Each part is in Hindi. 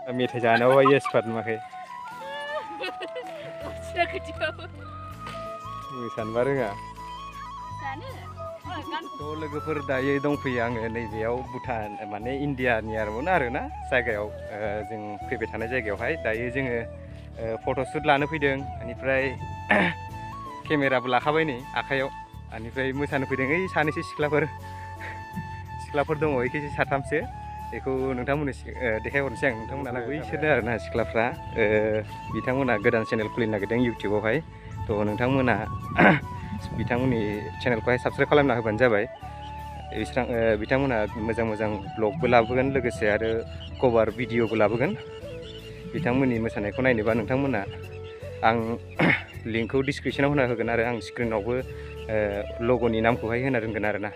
मेथाइ जानायाव एक्सपार्ट नुवाखै मोसानोबा रोङा थ' लोगोफोर दायो दंफैयो आङो नैबेयाव भुटान माने इण्डियानि आरोना जायगायाव जों फैबाय थानाय जायगायावहाय दायो जोङो फट'शुट लानो फैदों बेनिफ्राय केमेराबो लाखाबाय नै आखायाव बेनिफ्राय मोसानो फैदों ओइ सानैसो सिख्लाफोर दङ एखेसो साथामसो बेखौ नोंथांमोननो देखायहरनोसै आं नोंथांमोनालाय बैसोरनो आरोना सिख्लाफ्रा बिथांमोना गोदान चेनेल खुलिनो नागिरदों इउटिउबावहाय थ' नोंथांमोना बिथांमोननि चेनेलखौहाय साबस्क्राइब खालामना होबानो जाबाय बिथांमोना मोजां ब्लगबो लाबोगोन लोगोसे आरो कभार भिडिअबो लाबोगोन बिथांमोननि मोसानायखौ नायनोबा नोंथांमोना आं लिंकखौ डिसक्रिपसनाव होना होगोन आरो आं स्क्रिनावबो लग'नि नामखौहाय होना दोनगोन आरोना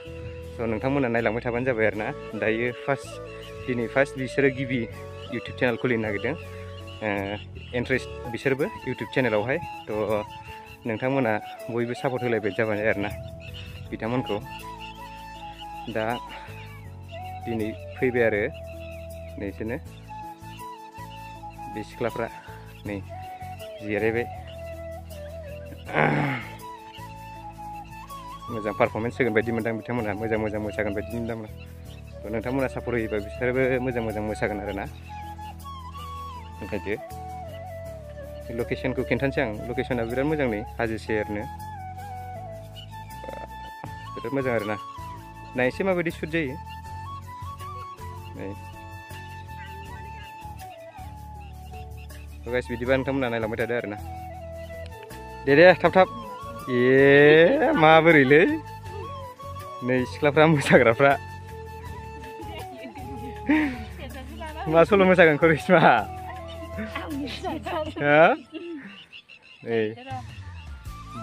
स' नोंथांमोना नायलांबाय थाबानो जाबाय आरोना दायो दिनै फार्स्ट बिसोरो गिबि इउटिउब चेनेल खुलिनो नागिरदों इन्ट्रेस्ट बिसोरबो इउटिउब चेनेलावहाय थ' नोंथांमोना बयबो सापर्ट होलायबाय जाबाय आरोना बिथांमोनखौ दा दिनै फैबाय आरो नैसोरनो बे सिख्लाफ्रा नै जिरायबाय मोजां पारफरमेन्स होगोन बायदि मोनदां बिथांमोना मोजां मोसागोन बायदि मोनदां नोंथांमोना सापर्ट होयोबा बिसोरबो मोजां मोसागोन आरोना ओंखायनो लकेसनखौ खिन्थानोसै आं लकेसना बिराद मोजां नै हाजो सेरनो बिराद मोजां आरोना नायसै माबायदि शुट जायो नै गाइस बिदिबा नोंथांमोना नायलांबाय थादो आरोना दे थाब माबोरैलै नै सिख्लाफ्रा मोसाग्राफ्रा मा सल' मोसागोन करिश्मा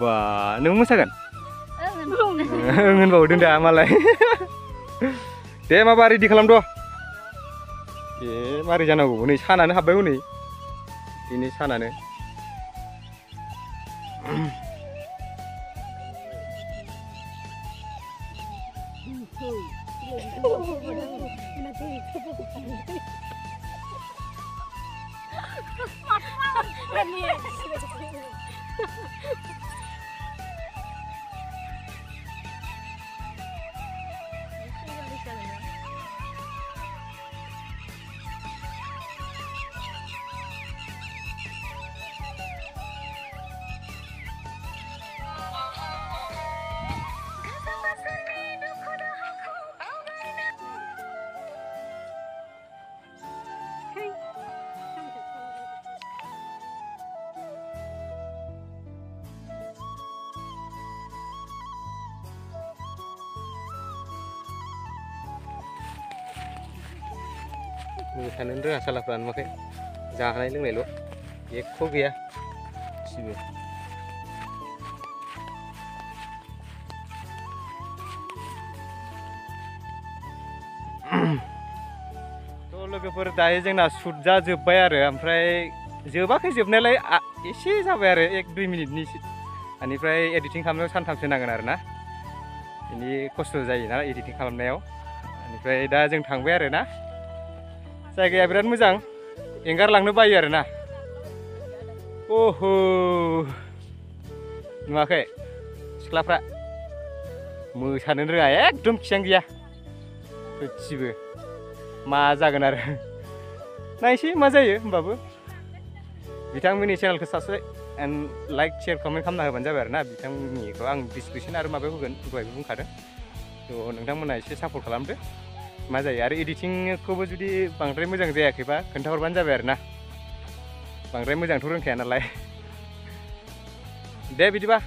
बा नों मोसागोन होनबावदों दा मालाय दे माबा रेडि खालामद' मारै जानांगौ नै सानानो हाबबाय हनै दिनै सानानो मोसानोनो रोङा सालाफ्रा नुवाखै जानाय लोंनायल' एख' गैया गासिबो थ' लोगोफोर दायो जोंना शुट जाजोब्बाय आरो ओमफ्राय जोबाखै जोबनायालाय एसे जाबाय आरो 1-2 मिनिटनि बेनिफ्राय एडिटिं खालामनायाव सानथामसो नांगोन आरोना बेनि खस्थ' जायोना एडिटिं खालामनायाव बेनिफ्राय दा जों थांबाय आरोना जायगाया बिराद मोजां एंगारलांनो बायो आरोना ओहो नुवाखै सिख्लाफ्रा मोसानो रोङा एकदम खियानो गैया गासिबो मा जागोन आरो नायसै मा जायो होमबाबो बिथांमोननि चेनेलखौ subscribe and like share comment खालामना होबानो जाबाय आरोना बिथांमोननिखौ आं डिसक्रिपसन आरो माबायाव होगोन दहायबो बुंखादों थ' नोंथांमोना एसे सापर्ट खालामदो मा जायो आरो एडिटिंखौबो जुदि बांद्राय मोजां जायाखैबा खोन्थाहरबानो जाबाय आरोना बांद्राय मोजांथ' रोंखाया नालाय दे बिदिबा